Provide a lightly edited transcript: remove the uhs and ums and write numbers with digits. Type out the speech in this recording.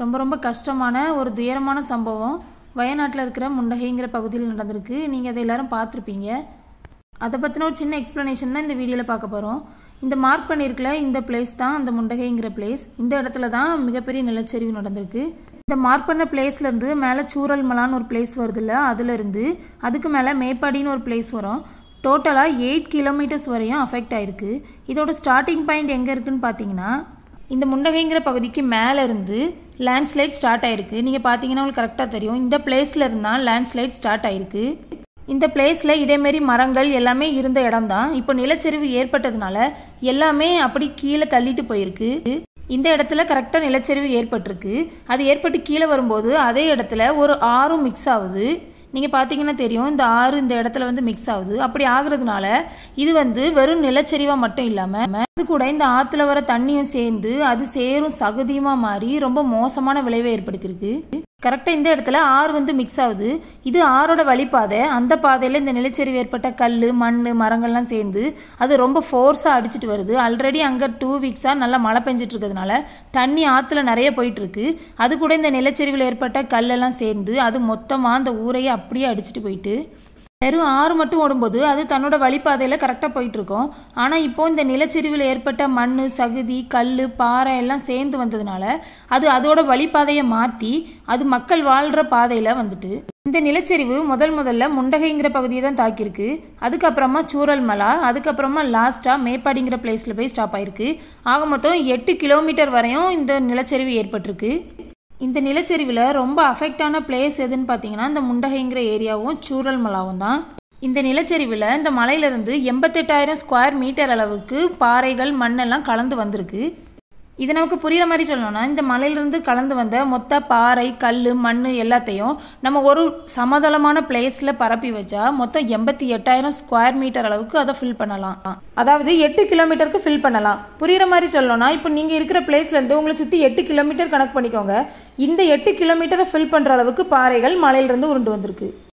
ரொம்ப ரொம்ப கஷ்டமான ஒரு துயரமான சம்பவம் வயநாட்டில் இருக்கிற முண்டகைங்கிற பகுதியில் நடந்திருக்கு. நீங்கள் அதை எல்லாரும் பார்த்துருப்பீங்க. அதை பற்றின ஒரு சின்ன எக்ஸ்ப்ளனேஷன் தான் இந்த வீடியோவில் பார்க்க போகிறோம். இந்த மார்க் பண்ணியிருக்கல இந்த பிளேஸ் தான் அந்த முண்டகைங்கிற பிளேஸ். இந்த இடத்துல தான் மிகப்பெரிய நிலச்சரிவு நடந்திருக்கு. இந்த மார்க் பண்ண பிளேஸ்லேருந்து மேலே சூரல் மலான்னு ஒரு பிளேஸ் வருதுல்ல, அதுலேருந்து அதுக்கு மேலே மேப்பாடின்னு ஒரு பிளேஸ் வரும். டோட்டலாக 8 கிலோமீட்டர்ஸ் வரையும் அஃபெக்ட் ஆயிருக்கு. இதோட ஸ்டார்டிங் பாயிண்ட் எங்கே இருக்குன்னு பார்த்தீங்கன்னா இந்த முண்டகைங்கிற பகுதிக்கு மேலே இருந்து லேண்ட்ஸ்லைட் ஸ்டார்ட் ஆயிருக்கு. நீங்கள் பார்த்தீங்கன்னா உங்களுக்கு கரெக்டாக தெரியும். இந்த பிளேஸில் இருந்தால் லேண்ட்ஸ்லைட் ஸ்டார்ட் ஆயிருக்கு. இந்த பிளேஸில் இதேமாரி மரங்கள் எல்லாமே இருந்த இடம் தான். இப்போ நிலச்சரிவு ஏற்பட்டதுனால எல்லாமே அப்படி கீழே தள்ளிட்டு போயிருக்கு. இந்த இடத்துல கரெக்டாக நிலச்சரிவு ஏற்பட்டிருக்கு. அது ஏற்பட்டு கீழே வரும்போது அதே இடத்துல ஒரு ஆறும் மிக்ஸ் ஆகுது. நீங்கள் பார்த்தீங்கன்னா தெரியும், இந்த ஆறு இந்த இடத்துல மிக்ஸ் ஆகுது. அப்படி ஆகுறதுனால இது வெறும் நிலச்சரிவாக மட்டும் இல்லாமல் அது கூட இந்த ஆற்றுல வர தண்ணியும் சேர்ந்து அது சேரும் சகதியுமாக மாறி ரொம்ப மோசமான விளைவை ஏற்படுத்தியிருக்கு. கரெக்டாக இந்த இடத்துல ஆறு மிக்ஸ் ஆகுது. இது ஆறோட வழிப்பாதை. அந்த பாதையில் இந்த நிலச்சரிவு ஏற்பட்ட கல், மண், மரங்கள்லாம் சேர்ந்து அது ரொம்ப ஃபோர்ஸாக அடிச்சுட்டு வருது. ஆல்ரெடி அங்கே 2 வீக்ஸாக நல்லா மழை பெஞ்சிட்டு இருக்கிறதுனால தண்ணி ஆற்றுல நிறைய போயிட்டு இருக்கு. அது கூட இந்த நிலச்சரிவில் ஏற்பட்ட கல்லெல்லாம் சேர்ந்து அது மொத்தமாக அந்த ஊரையே அப்படியே அடிச்சுட்டு போயிட்டு வெறும் ஆறு மட்டும் ஓடும்போது அது தன்னோட வழிப்பாதையில் கரெக்டாக போயிட்டு இருக்கும். ஆனால் இப்போ இந்த நிலச்சரிவில் ஏற்பட்ட மண், சகுதி, கல், பாறை எல்லாம் சேர்ந்து வந்ததுனால அது அதோட வழிப்பாதையை மாற்றி அது மக்கள் வாழ்கிற பாதையில் வந்துட்டு இந்த நிலச்சரிவு முதல்ல முண்டகைங்கிற பகுதியை தான் தாக்கியிருக்கு. அதுக்கப்புறமா சூரல் மலா, அதுக்கப்புறமா லாஸ்ட்டாக மேப்பாடிங்கிற பிளேஸில் போய் ஸ்டாப் ஆயிருக்கு. ஆக மொத்தம் 8 கிலோமீட்டர் வரையும் இந்த நிலச்சரிவு ஏற்பட்டிருக்கு. இந்த நிலச்சரிவில் ரொம்ப அஃபெக்டான பிளேஸ் எதுன்னு பார்த்தீங்கன்னா இந்த முண்டகைங்கிற ஏரியாவும் சூரல் மலாவும் தான். இந்த நிலச்சரிவில் இந்த மலையிலிருந்து 88,000 ஸ்கொயர் மீட்டர் அளவுக்கு பாறைகள், மண்ணெல்லாம் கலந்து வந்திருக்கு. இது நமக்கு புரிகிற மாதிரி சொல்லணும்னா இந்த மலையிலிருந்து கலந்து வந்த மொத்த பாறை, கல், மண் எல்லாத்தையும் நம்ம ஒரு சமதளமான பிளேஸில் பரப்பி வச்சா மொத்தம் 88,000 ஸ்கொயர் மீட்டர் அளவுக்கு அதை ஃபில் பண்ணலாம். அதாவது 8 கிலோமீட்டருக்கு ஃபில் பண்ணலாம். புரிகிற மாதிரி சொல்லணும்னா இப்போ நீங்கள் இருக்கிற பிளேஸ்லேருந்து உங்களை சுற்றி 8 கிலோமீட்டர் கணக்கு பண்ணிக்கோங்க. இந்த 8 கிலோமீட்டரை ஃபில் பண்ணுற அளவுக்கு பாறைகள் மலையிலிருந்து உருண்டு வந்திருக்கு.